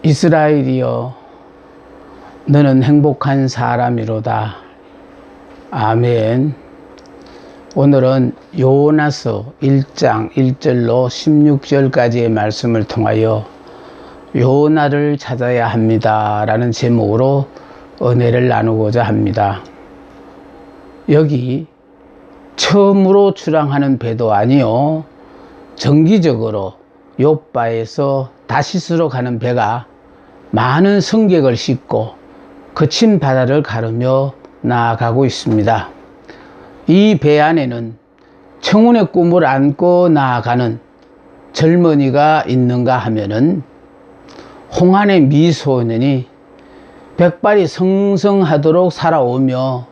이스라엘이여, 너는 행복한 사람이로다. 아멘. 오늘은 요나서 1장 1절로 16절까지의 말씀을 통하여 요나를 찾아야 합니다 라는 제목으로 은혜를 나누고자 합니다. 여기 처음으로 출항하는 배도 아니요, 정기적으로 욥바에서 다시스로 가는 배가 많은 승객을 싣고 거친 바다를 가르며 나아가고 있습니다. 이 배 안에는 청운의 꿈을 안고 나아가는 젊은이가 있는가 하면은 홍안의 미소년이 백발이 성성하도록 살아오며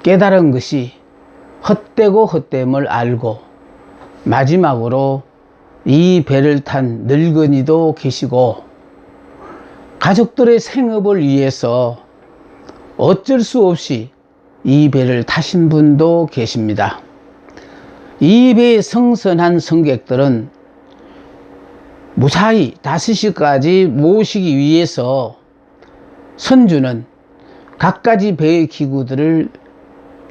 깨달은 것이 헛되고 헛됨을 알고 마지막으로 이 배를 탄 늙은이도 계시고, 가족들의 생업을 위해서 어쩔 수 없이 이 배를 타신 분도 계십니다. 이 배의 성선한 승객들은 무사히 다시시까지 모시기 위해서 선주는 갖가지 배의 기구들을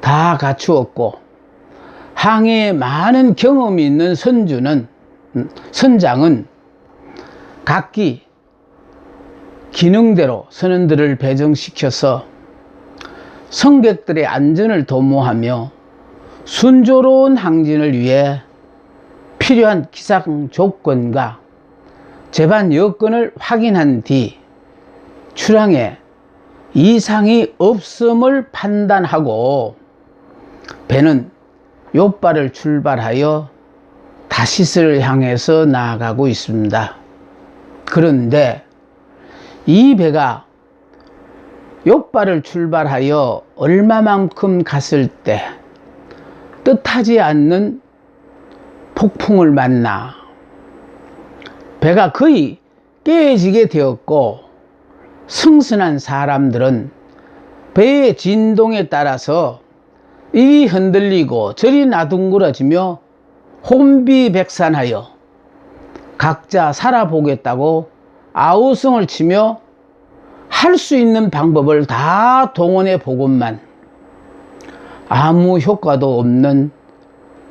다 갖추었고, 항해에 많은 경험이 있는 선장은 각기 기능대로 선원들을 배정시켜서 승객들의 안전을 도모하며 순조로운 항진을 위해 필요한 기상 조건과 제반 여건을 확인한 뒤 출항에 이상이 없음을 판단하고 배는 욥바를 출발하여 다시스를 향해서 나아가고 있습니다. 그런데 이 배가 욥바를 출발하여 얼마만큼 갔을 때 뜻하지 않는 폭풍을 만나 배가 거의 깨지게 되었고, 승선한 사람들은 배의 진동에 따라서 이리 흔들리고 저리 나둥그러지며 혼비백산하여 각자 살아보겠다고 아우성을 치며 할 수 있는 방법을 다 동원해 보건만 아무 효과도 없는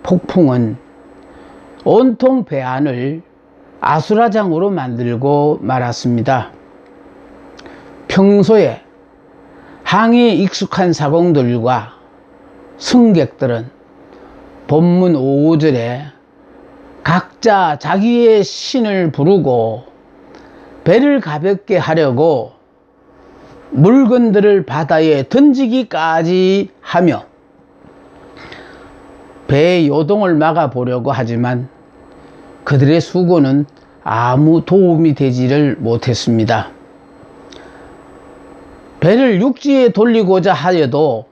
폭풍은 온통 배 안을 아수라장으로 만들고 말았습니다. 평소에 항해에 익숙한 사공들과 승객들은 본문 5절에 각자 자기의 신을 부르고 배를 가볍게 하려고 물건들을 바다에 던지기까지 하며 배의 요동을 막아보려고 하지만 그들의 수고는 아무 도움이 되지를 못했습니다. 배를 육지에 돌리고자 하여도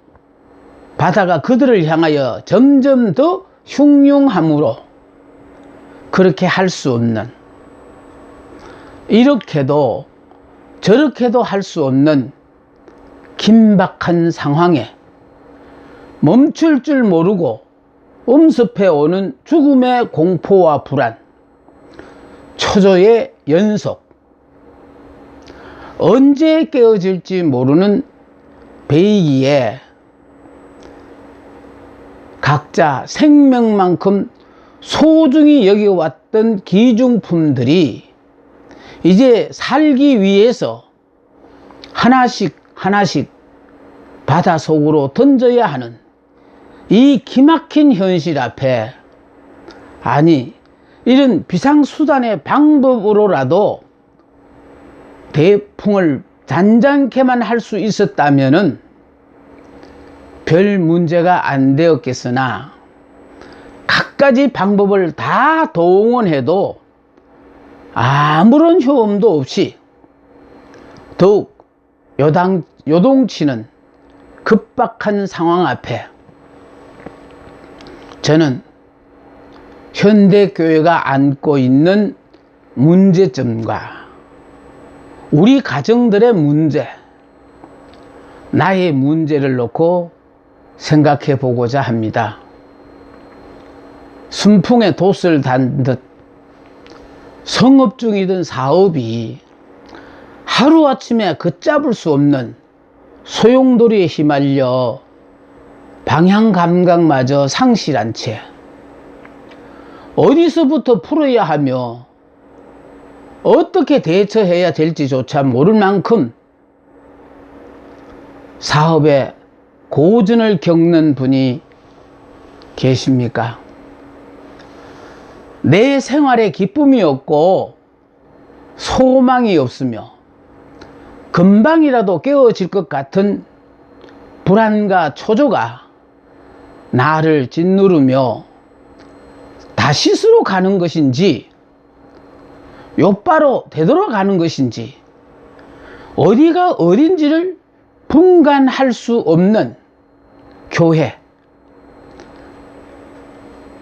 바다가 그들을 향하여 점점 더 흉흉하므로 그렇게 할 수 없는, 이렇게도 저렇게도 할 수 없는 긴박한 상황에 멈출 줄 모르고 엄습해 오는 죽음의 공포와 불안, 초조의 연속, 언제 깨어질지 모르는 배이기에 각자 생명만큼 소중히 여겨왔던 기중품들이 이제 살기 위해서 하나씩 하나씩 바다 속으로 던져야 하는 이 기막힌 현실 앞에, 아니 이런 비상수단의 방법으로라도 대풍을 잔잔케만 할 수 있었다면은 별 문제가 안 되었겠으나 갖가지 방법을 다 동원해도 아무런 효험도 없이 더욱 요동치는 급박한 상황 앞에 저는 현대교회가 안고 있는 문제점과 우리 가정들의 문제, 나의 문제를 놓고 생각해 보고자 합니다. 순풍에 돛을 단 듯 성업 중이던 사업이 하루아침에 걷잡을 수 없는 소용돌이에 휘말려 방향 감각마저 상실한 채 어디서부터 풀어야 하며 어떻게 대처해야 될지조차 모를 만큼 사업에 고전을 겪는 분이 계십니까? 내 생활에 기쁨이 없고 소망이 없으며 금방이라도 깨어질 것 같은 불안과 초조가 나를 짓누르며 다시스로 가는 것인지 곧바로 되돌아가는 것인지 어디가 어딘지를 분간할 수 없는 교회,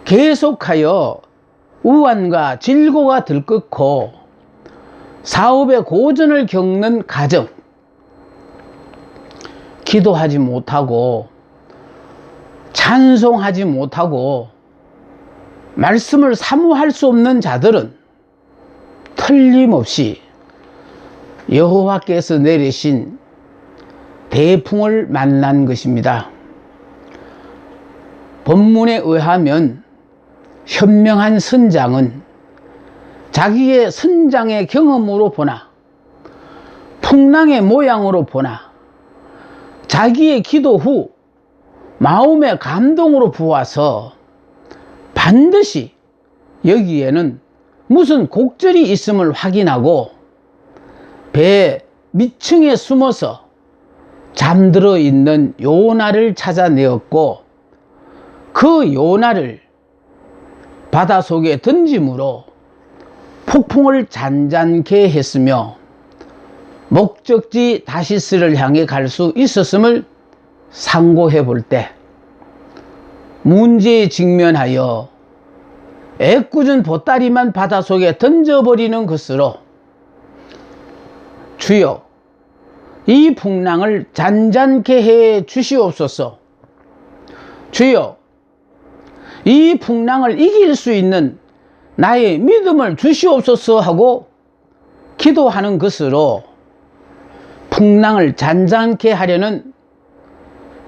계속하여 우환과 질고가 들끓고 사업의 고전을 겪는 가정, 기도하지 못하고 찬송하지 못하고 말씀을 사모할 수 없는 자들은 틀림없이 여호와께서 내리신 대풍을 만난 것입니다. 본문에 의하면 현명한 선장은 자기의 선장의 경험으로 보나 풍랑의 모양으로 보나 자기의 기도 후 마음의 감동으로 보아서 반드시 여기에는 무슨 곡절이 있음을 확인하고 배 밑층에 숨어서 잠들어 있는 요나를 찾아내었고 그 요나를 바닷속에 던짐으로 폭풍을 잔잔케 했으며 목적지 다시스를 향해 갈 수 있었음을 상고해 볼 때 문제에 직면하여 애꿎은 보따리만 바닷속에 던져버리는 것으로 주여 이 풍랑을 잔잔케 해 주시옵소서, 주여 이 풍랑을 이길 수 있는 나의 믿음을 주시옵소서 하고 기도하는 것으로 풍랑을 잔잔케 하려는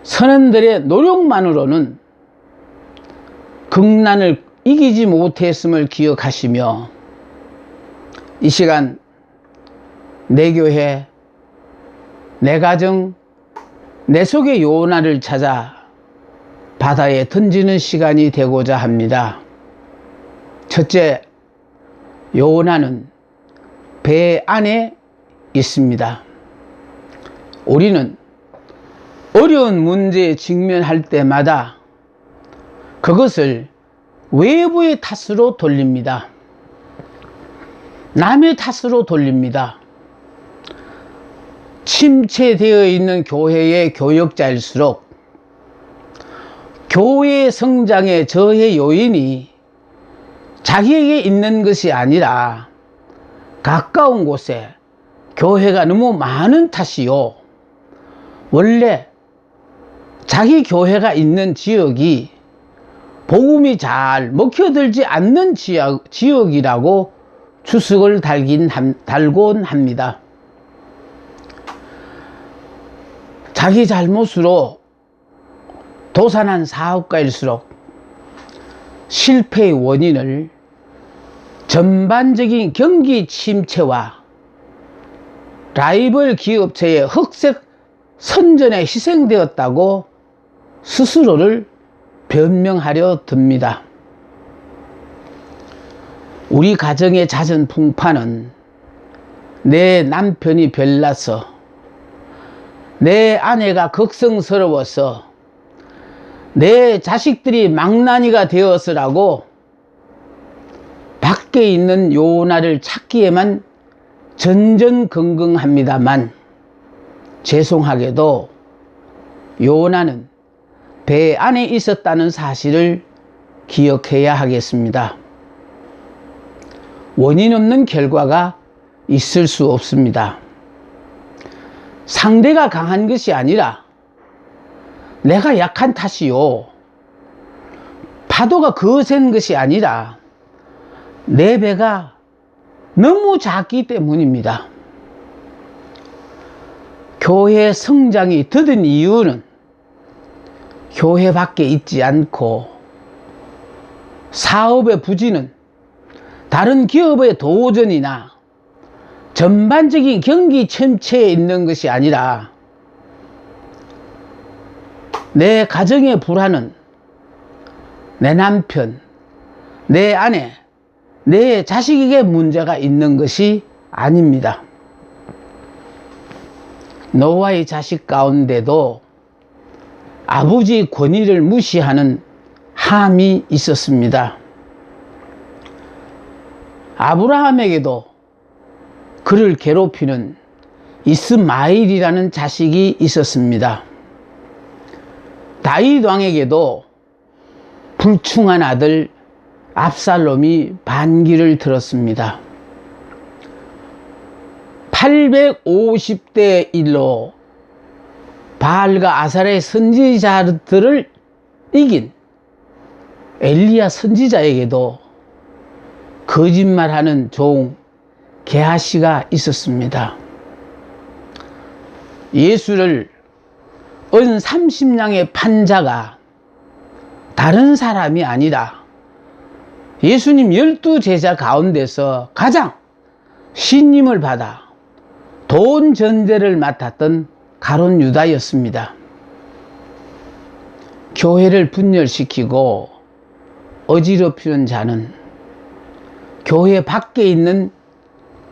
선원들의 노력만으로는 극난을 이기지 못했음을 기억하시며 이 시간 내 교회, 내 가정, 내 속의 요나를 찾아 바다에 던지는 시간이 되고자 합니다. 첫째, 요나는 배 안에 있습니다. 우리는 어려운 문제에 직면할 때마다 그것을 외부의 탓으로 돌립니다. 남의 탓으로 돌립니다. 침체되어 있는 교회의 교역자일수록 교회의 성장의 저해 요인이 자기에게 있는 것이 아니라 가까운 곳에 교회가 너무 많은 탓이요, 원래 자기 교회가 있는 지역이 복음이 잘 먹혀들지 않는 지역이라고 추석을 달곤 합니다. 자기 잘못으로 도산한 사업가일수록 실패의 원인을 전반적인 경기 침체와 라이벌 기업체의 흑색 선전에 희생되었다고 스스로를 변명하려 듭니다. 우리 가정의 잦은 풍파는 내 남편이 별나서, 내 아내가 걱성스러워서, 내 자식들이 망나니가 되어서라고 밖에 있는 요나를 찾기에만 전전긍긍합니다만, 죄송하게도 요나는 배 안에 있었다는 사실을 기억해야 하겠습니다. 원인 없는 결과가 있을 수 없습니다. 상대가 강한 것이 아니라 내가 약한 탓이요, 파도가 거센 것이 아니라 내 배가 너무 작기 때문입니다. 교회 성장이 더딘 이유는 교회 밖에 있지 않고 사업의 부진은 다른 기업의 도전이나 전반적인 경기 침체에 있는 것이 아니라 내 가정의 불안은 내 남편, 내 아내, 내 자식에게 문제가 있는 것이 아닙니다. 노아의 자식 가운데도 아버지 권위를 무시하는 함이 있었습니다. 아브라함에게도 그를 괴롭히는 이스마엘이라는 자식이 있었습니다. 다윗 왕에게도 불충한 아들 압살롬이 반기를 들었습니다. 850대 1로 바알과 아사레 선지자들을 이긴 엘리야 선지자에게도 거짓말하는 종 게하시가 있었습니다. 예수를 은 30냥의 판자가 다른 사람이 아니라 예수님 12제자 가운데서 가장 신임을 받아 돈 전대를 맡았던 가룟 유다였습니다. 교회를 분열시키고 어지럽히는 자는 교회 밖에 있는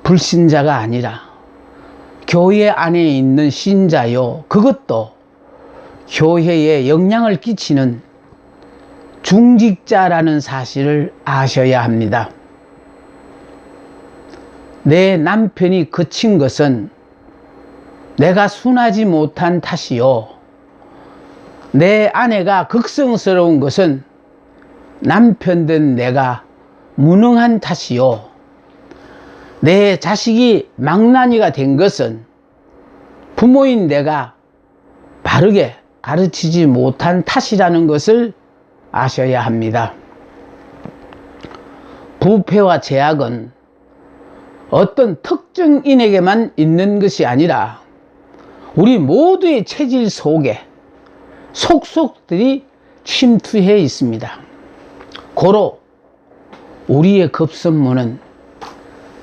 불신자가 아니라 교회 안에 있는 신자요, 그것도 교회에 영향을 끼치는 중직자라는 사실을 아셔야 합니다. 내 남편이 거친 것은 내가 순하지 못한 탓이요, 내 아내가 극성스러운 것은 남편된 내가 무능한 탓이요, 내 자식이 망나니가 된 것은 부모인 내가 바르게 가르치지 못한 탓이라는 것을 아셔야 합니다. 부패와 제약은 어떤 특정인에게만 있는 것이 아니라 우리 모두의 체질 속에 속속들이 침투해 있습니다. 고로 우리의 급선무는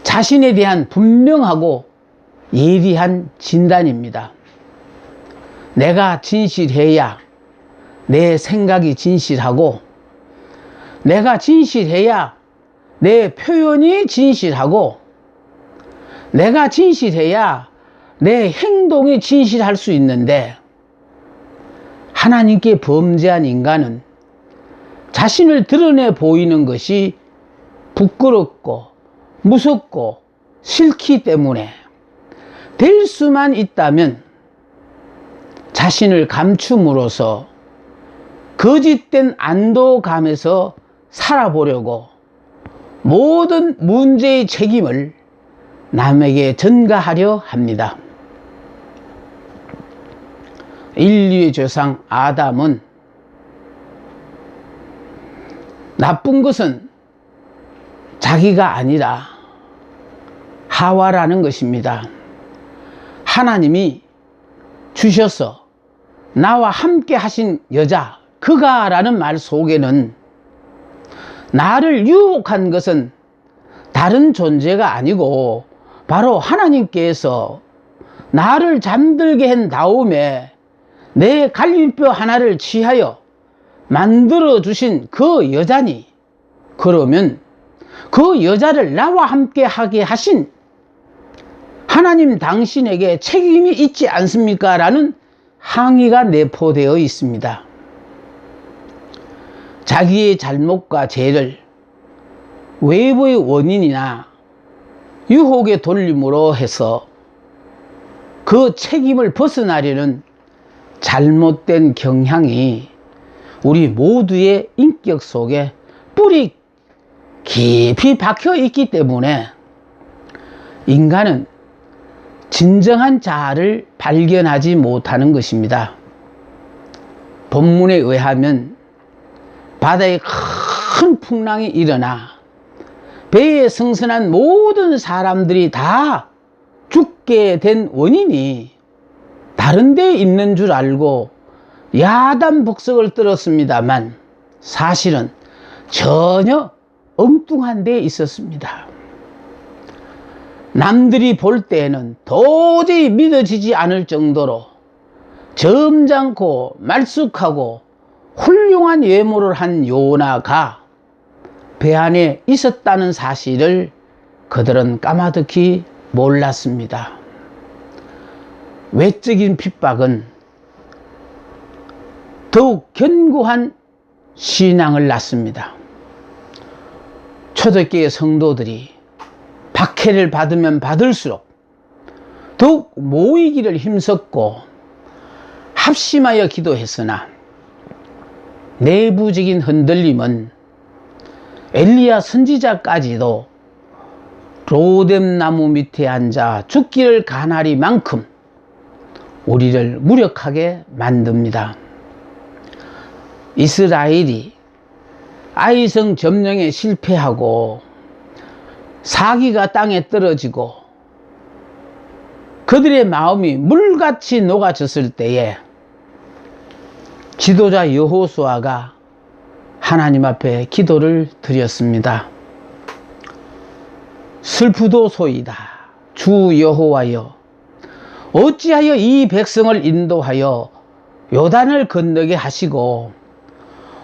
자신에 대한 분명하고 예리한 진단입니다. 내가 진실해야 내 생각이 진실하고, 내가 진실해야 내 표현이 진실하고, 내가 진실해야 내 행동이 진실할 수 있는데, 하나님께 범죄한 인간은 자신을 드러내 보이는 것이 부끄럽고 무섭고 싫기 때문에 될 수만 있다면 자신을 감춤으로써 거짓된 안도감에서 살아보려고 모든 문제의 책임을 남에게 전가하려 합니다. 인류의 조상 아담은 나쁜 것은 자기가 아니라 하와라는 것입니다. 하나님이 주셔서 나와 함께 하신 여자, 그가 라는 말 속에는 나를 유혹한 것은 다른 존재가 아니고 바로 하나님께서 나를 잠들게 한 다음에 내 갈비뼈 하나를 취하여 만들어 주신 그 여자니, 그러면 그 여자를 나와 함께 하게 하신 하나님 당신에게 책임이 있지 않습니까? 라는 항의가 내포되어 있습니다. 자기의 잘못과 죄를 외부의 원인이나 유혹의 돌림으로 해서 그 책임을 벗어나려는 잘못된 경향이 우리 모두의 인격 속에 뿌리 깊이 박혀 있기 때문에 인간은 진정한 자아를 발견하지 못하는 것입니다. 본문에 의하면 바다에 큰 풍랑이 일어나 배에 승선한 모든 사람들이 다 죽게 된 원인이 다른 데 있는 줄 알고 야단 복석을 들었습니다만 사실은 전혀 엉뚱한 데 있었습니다. 남들이 볼 때에는 도저히 믿어지지 않을 정도로 점잖고 말쑥하고 훌륭한 외모를 한 요나가 배 안에 있었다는 사실을 그들은 까마득히 몰랐습니다. 외적인 핍박은 더욱 견고한 신앙을 낳습니다. 초대교회 성도들이 박해를 받으면 받을수록 더욱 모이기를 힘썼고 합심하여 기도했으나 내부적인 흔들림은 엘리야 선지자까지도 로뎀나무 밑에 앉아 죽기를 간하리 만큼 우리를 무력하게 만듭니다. 이스라엘이 아이성 점령에 실패하고 사기가 땅에 떨어지고 그들의 마음이 물같이 녹아졌을 때에 지도자 여호수아가 하나님 앞에 기도를 드렸습니다. 슬프도소이다. 주 여호와여, 어찌하여 이 백성을 인도하여 요단을 건너게 하시고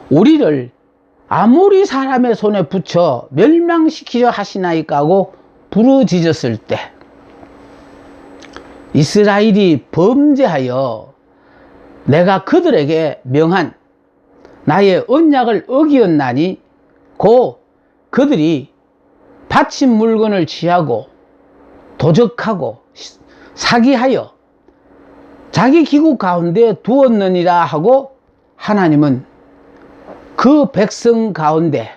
우리를 아모리 사람의 손에 붙여 멸망시키려 하시나이까 하고 부르짖었을 때 이스라엘이 범죄하여 내가 그들에게 명한 나의 언약을 어기었나니 곧 그들이 바친 물건을 취하고 도적하고 사기하여 자기 기구 가운데 두었느니라 하고 하나님은 그 백성 가운데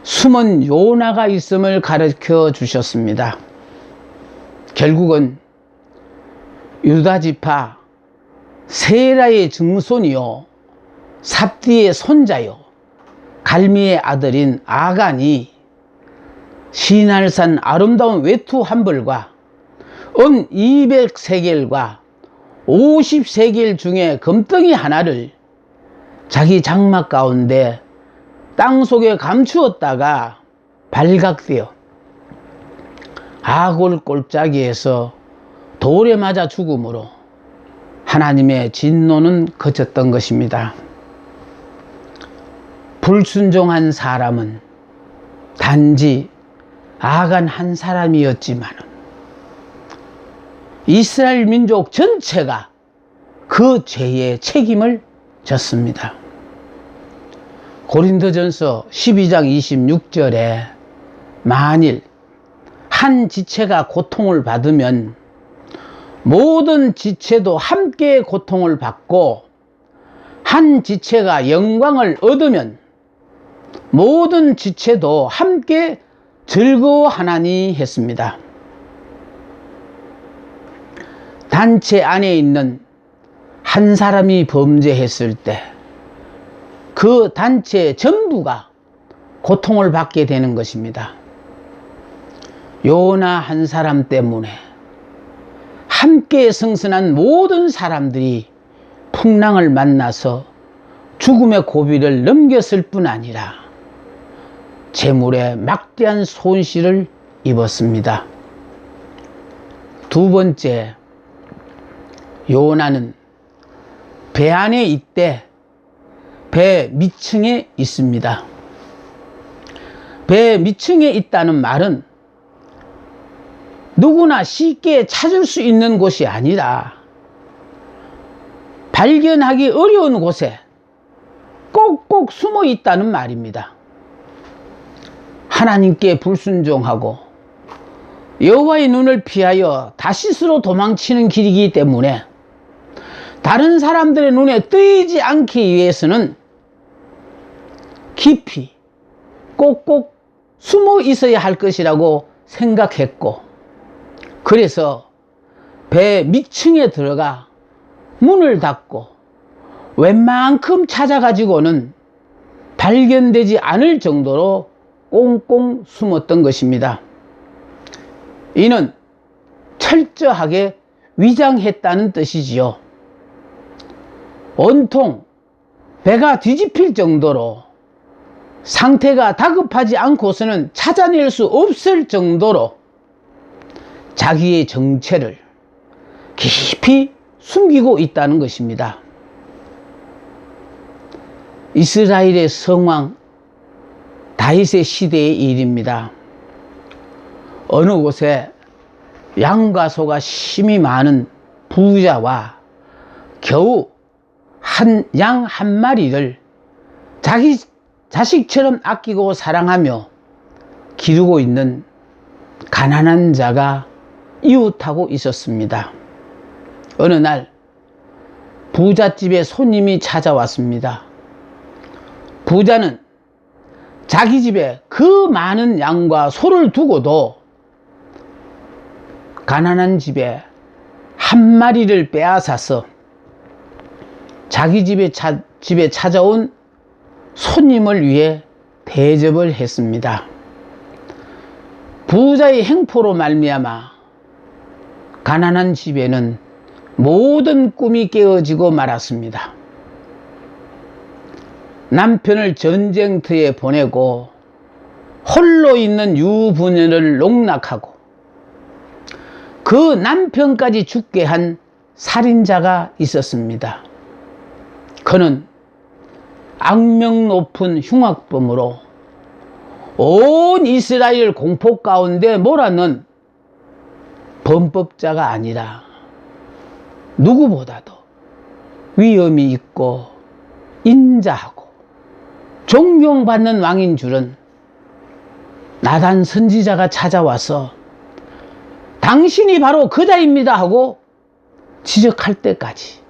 숨은 요나가 있음을 가르쳐 주셨습니다. 결국은 유다지파 세라의 증손이요 삽디의 손자요 갈미의 아들인 아간이 시날산 아름다운 외투 한 벌과 은 200세겔과 50세겔 중에 금덩이 하나를 자기 장막 가운데 땅속에 감추었다가 발각되어 아골 골짜기에서 돌에 맞아 죽음으로 하나님의 진노는 그쳤던 것입니다. 불순종한 사람은 단지 아간 한 사람이었지만 이스라엘 민족 전체가 그 죄의 책임을 졌습니다. 고린도전서 12장 26절에 만일 한 지체가 고통을 받으면 모든 지체도 함께 고통을 받고 한 지체가 영광을 얻으면 모든 지체도 함께 즐거워하나니 했습니다. 단체 안에 있는 한 사람이 범죄했을 때 그 단체 전부가 고통을 받게 되는 것입니다. 요나 한 사람 때문에 함께 승선한 모든 사람들이 풍랑을 만나서 죽음의 고비를 넘겼을 뿐 아니라 재물에 막대한 손실을 입었습니다. 두 번째, 요나는 배 안에 있대 배 밑층에 있습니다. 배 밑층에 있다는 말은 누구나 쉽게 찾을 수 있는 곳이 아니라 발견하기 어려운 곳에 꼭꼭 숨어 있다는 말입니다. 하나님께 불순종하고 여호와의 눈을 피하여 다시스로 도망치는 길이기 때문에 다른 사람들의 눈에 뜨이지 않기 위해서는 깊이 꼭꼭 숨어 있어야 할 것이라고 생각했고 그래서 배 밑층에 들어가 문을 닫고 웬만큼 찾아가지고는 발견되지 않을 정도로 꽁꽁 숨었던 것입니다. 이는 철저하게 위장했다는 뜻이지요. 온통 배가 뒤집힐 정도로 상태가 다급하지 않고서는 찾아낼 수 없을 정도로 자기의 정체를 깊이 숨기고 있다는 것입니다. 이스라엘의 성왕 다윗의 시대의 일입니다. 어느 곳에 양과 소가 심히 많은 부자와 겨우 양 한 마리를 자기 자식처럼 아끼고 사랑하며 기르고 있는 가난한 자가 이웃하고 있었습니다. 어느 날 부잣집에 손님이 찾아왔습니다. 부자는 자기 집에 그 많은 양과 소를 두고도 가난한 집에 한 마리를 빼앗아서 자기 집에 찾아온 손님을 위해 대접을 했습니다. 부자의 행포로 말미암아 가난한 집에는 모든 꿈이 깨어지고 말았습니다. 남편을 전쟁터에 보내고 홀로 있는 유부녀를 농락하고 그 남편까지 죽게 한 살인자가 있었습니다. 그는 악명 높은 흉악범으로 온 이스라엘 공포 가운데 몰아넣은 범법자가 아니라 누구보다도 위엄이 있고 인자하고 존경받는 왕인 줄은 나단 선지자가 찾아와서 당신이 바로 그자입니다 하고 지적할 때까지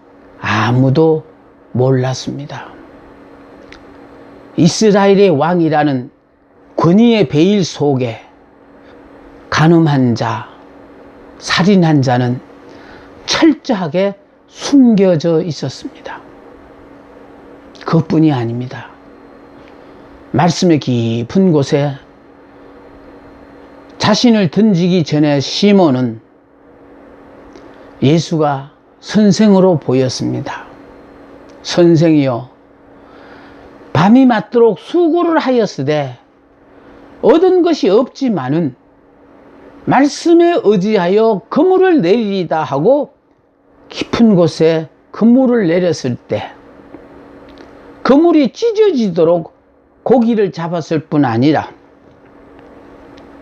아무도 몰랐습니다. 이스라엘의 왕이라는 권위의 베일 속에 간음한 자, 살인한 자는 철저하게 숨겨져 있었습니다. 그것뿐이 아닙니다. 말씀의 깊은 곳에 자신을 던지기 전에 시몬은 예수가 선생으로 보였습니다. 선생이여, 밤이 맞도록 수고를 하였으되 얻은 것이 없지만은 말씀에 의지하여 그물을 내리리다 하고 깊은 곳에 그물을 내렸을 때 그물이 찢어지도록 고기를 잡았을 뿐 아니라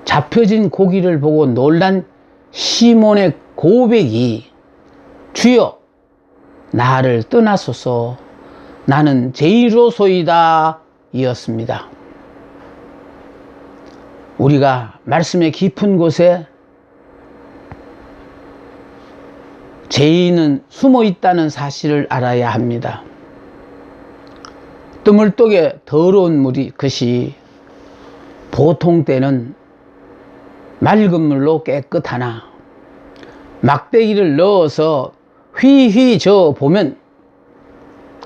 잡혀진 고기를 보고 놀란 시몬의 고백이 주여 나를 떠나소서 나는 제이로소이다 이었습니다. 우리가 말씀의 깊은 곳에 죄인은 숨어 있다는 사실을 알아야 합니다. 뜨물떡에 더러운 물이 것이 보통 때는 맑은 물로 깨끗하나 막대기를 넣어서 휘휘 저어 보면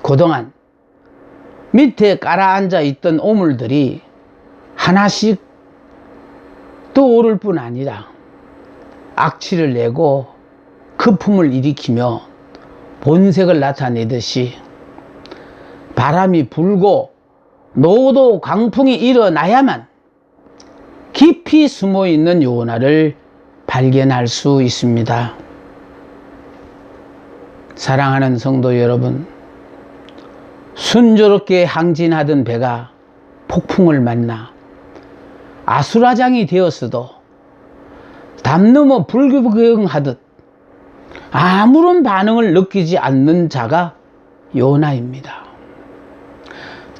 그동안 밑에 깔아앉아 있던 오물들이 하나씩 떠오를 뿐 아니라 악취를 내고 거품을 일으키며 본색을 나타내듯이 바람이 불고 노도 강풍이 일어나야만 깊이 숨어있는 요나를 발견할 수 있습니다. 사랑하는 성도 여러분, 순조롭게 항진하던 배가 폭풍을 만나 아수라장이 되었어도 담 넘어 불구경하듯 아무런 반응을 느끼지 않는 자가 요나입니다.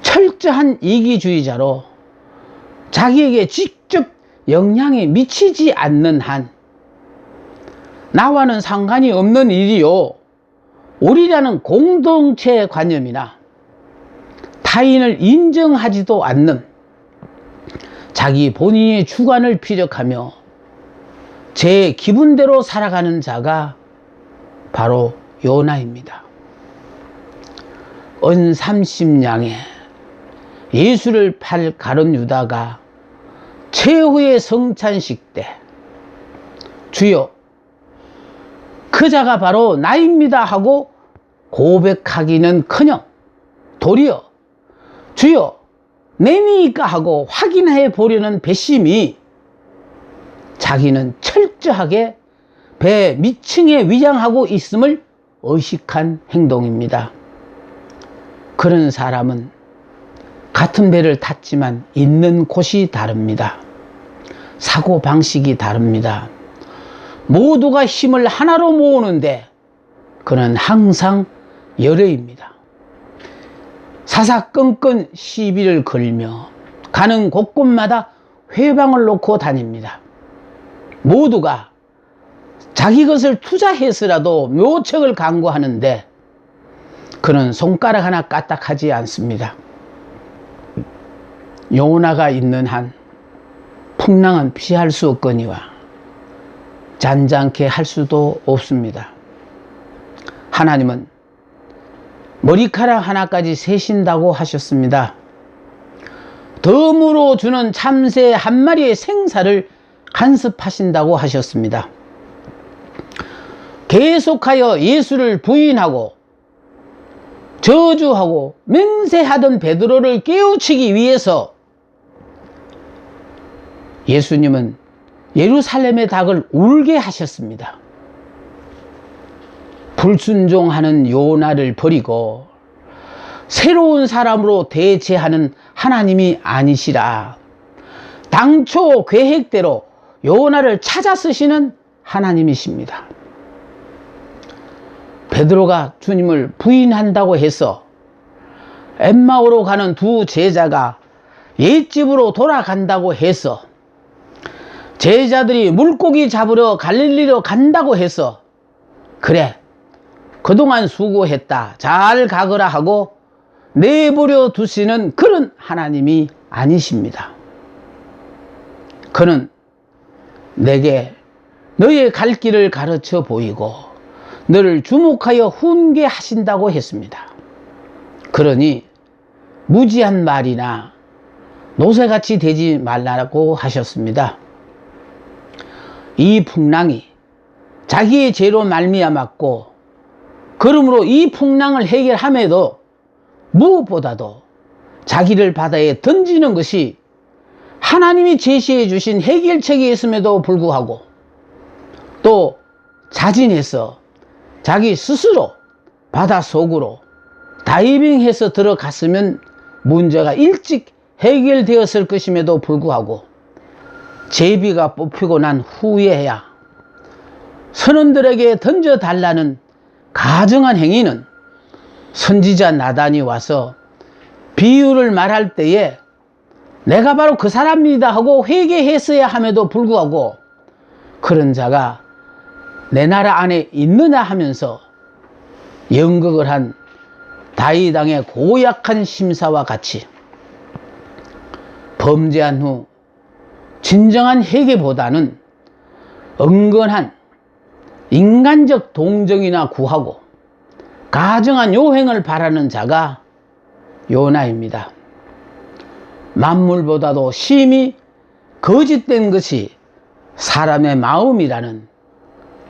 철저한 이기주의자로 자기에게 직접 영향이 미치지 않는 한 나와는 상관이 없는 일이요, 우리라는 공동체 관념이나 타인을 인정하지도 않는 자기 본인의 주관을 피력하며 제 기분대로 살아가는 자가 바로 요나입니다. 은 30냥에 예수를 팔 가룟 유다가 최후의 성찬식 때 주여 그 자가 바로 나입니다 하고 고백하기는커녕 도리어 주여 내니까 하고 확인해 보려는 배심이 자기는 철저하게 배 밑층에 위장하고 있음을 의식한 행동입니다. 그런 사람은 같은 배를 탔지만 있는 곳이 다릅니다. 사고방식이 다릅니다. 모두가 힘을 하나로 모으는데 그는 항상 열애입니다. 사사건건 시비를 걸며 가는 곳곳마다 회방을 놓고 다닙니다. 모두가 자기 것을 투자해서라도 묘책을 강구하는데 그는 손가락 하나 까딱하지 않습니다. 요나가 있는 한 풍랑은 피할 수 없거니와 잔잔케 할 수도 없습니다. 하나님은 머리카락 하나까지 세신다고 하셨습니다. 덤으로 주는 참새 한 마리의 생사를 간섭하신다고 하셨습니다. 계속하여 예수를 부인하고 저주하고 맹세하던 베드로를 깨우치기 위해서 예수님은 예루살렘의 닭을 울게 하셨습니다. 불순종하는 요나를 버리고 새로운 사람으로 대체하는 하나님이 아니시라. 당초 계획대로 요나를 찾아 쓰시는 하나님이십니다. 베드로가 주님을 부인한다고 해서 엠마오로 가는 두 제자가 옛집으로 돌아간다고 해서 제자들이 물고기 잡으러 갈릴리로 간다고 해서 그래 그동안 수고했다 잘 가거라 하고 내버려 두시는 그런 하나님이 아니십니다. 그는 내게 너의 갈 길을 가르쳐 보이고 너를 주목하여 훈계하신다고 했습니다. 그러니 무지한 말이나 노새같이 되지 말라고 하셨습니다. 이 풍랑이 자기의 죄로 말미암았고 그러므로 이 풍랑을 해결함에도 무엇보다도 자기를 바다에 던지는 것이 하나님이 제시해 주신 해결책이 있음에도 불구하고 또 자진해서 자기 스스로 바다 속으로 다이빙해서 들어갔으면 문제가 일찍 해결되었을 것임에도 불구하고 제비가 뽑히고 난 후에야 선원들에게 던져달라는 가정한 행위는 선지자 나단이 와서 비유를 말할 때에 내가 바로 그 사람이다 하고 회개했어야 함에도 불구하고 그런 자가 내 나라 안에 있느냐 하면서 연극을 한 다윗 왕의 고약한 심사와 같이 범죄한 후 진정한 회개보다는 은근한 인간적 동정이나 구하고 가정한 요행을 바라는 자가 요나입니다. 만물보다도 심히 거짓된 것이 사람의 마음이라는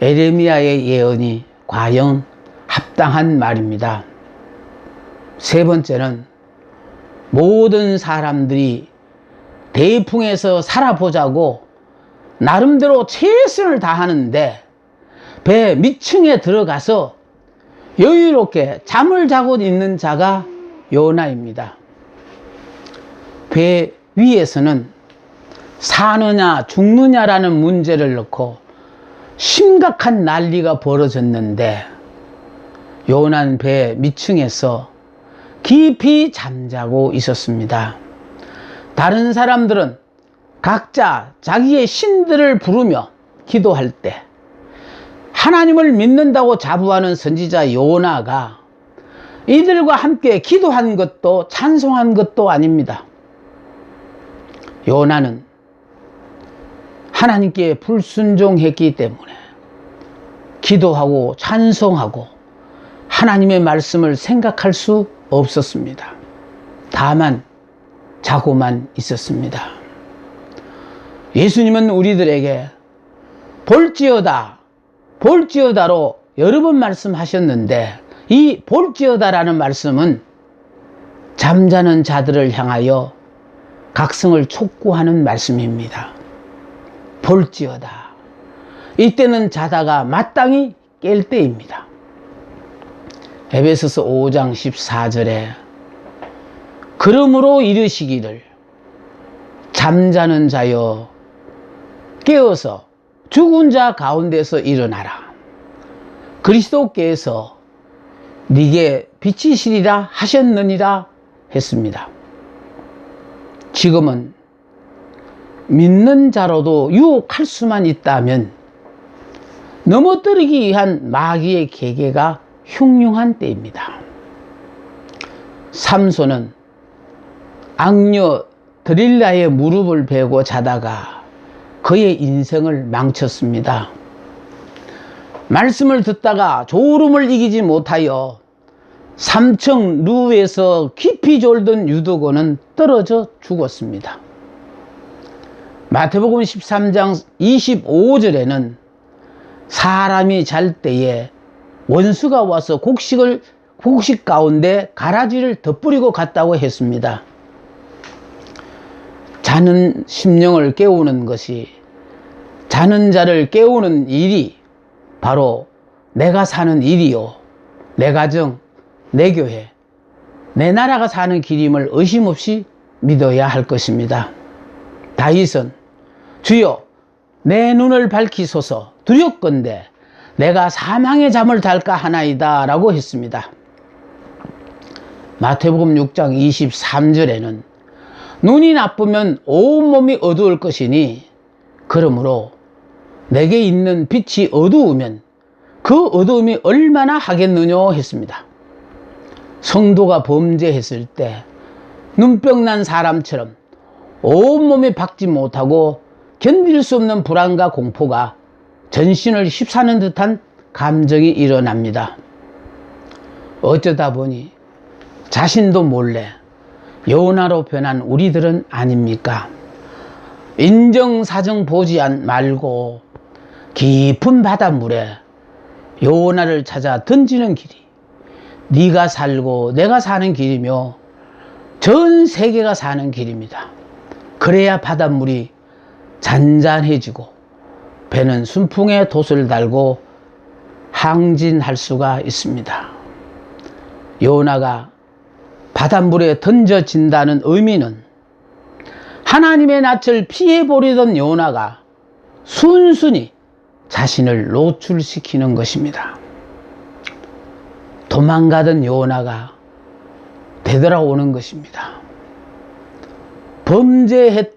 에레미야의 예언이 과연 합당한 말입니다. 세 번째는 모든 사람들이 대풍에서 살아보자고 나름대로 최선을 다하는데 배 밑층에 들어가서 여유롭게 잠을 자고 있는 자가 요나입니다. 배 위에서는 사느냐 죽느냐라는 문제를 놓고 심각한 난리가 벌어졌는데 요나는 배 밑층에서 깊이 잠자고 있었습니다. 다른 사람들은 각자 자기의 신들을 부르며 기도할 때 하나님을 믿는다고 자부하는 선지자 요나가 이들과 함께 기도한 것도 찬송한 것도 아닙니다. 요나는 하나님께 불순종했기 때문에 기도하고 찬송하고 하나님의 말씀을 생각할 수 없었습니다. 다만 자고만 있었습니다. 예수님은 우리들에게 볼지어다 볼지어다로 여러 번 말씀하셨는데, 이 볼지어다라는 말씀은 잠자는 자들을 향하여 각성을 촉구하는 말씀입니다. 볼지어다. 이때는 자다가 마땅히 깰 때입니다. 에베소서 5장 14절에 그러므로 이르시기를 잠자는 자여 깨어서 죽은 자 가운데서 일어나라. 그리스도께서 네게 빛이시리라 하셨느니라 했습니다. 지금은 믿는 자로도 유혹할 수만 있다면 넘어뜨리기 위한 마귀의 계계가 흉흉한 때입니다. 삼손은 악녀 드릴라의 무릎을 베고 자다가 그의 인생을 망쳤습니다. 말씀을 듣다가 졸음을 이기지 못하여 삼청 루에서 깊이 졸던 유도고는 떨어져 죽었습니다. 마태복음 13장 25절에는 사람이 잘 때에 원수가 와서 곡식 가운데 가라지를 덧뿌리고 갔다고 했습니다. 자는 심령을 깨우는 것이, 자는 자를 깨우는 일이 바로 내가 사는 일이요, 내 가정, 내 교회, 내 나라가 사는 길임을 의심 없이 믿어야 할 것입니다. 다윗은 주여 내 눈을 밝히소서, 두렵건대 내가 사망의 잠을 잘까 하나이다 라고 했습니다. 마태복음 6장 23절에는 눈이 나쁘면 온몸이 어두울 것이니 그러므로 내게 있는 빛이 어두우면 그 어두움이 얼마나 하겠느냐 했습니다. 성도가 범죄했을 때 눈병 난 사람처럼 온몸이 박지 못하고 견딜 수 없는 불안과 공포가 전신을 휩싸는 듯한 감정이 일어납니다. 어쩌다 보니 자신도 몰래 요나로 변한 우리들은 아닙니까? 인정사정 보지 말고 깊은 바닷물에 요나를 찾아 던지는 길이 네가 살고 내가 사는 길이며 전 세계가 사는 길입니다. 그래야 바닷물이 잔잔해지고 배는 순풍에 돛을 달고 항진할 수가 있습니다. 요나가 바닷물에 던져진다는 의미는 하나님의 낯을 피해보려던 요나가 순순히 자신을 노출시키는 것입니다. 도망가던 요나가 되돌아오는 것입니다. 범죄했던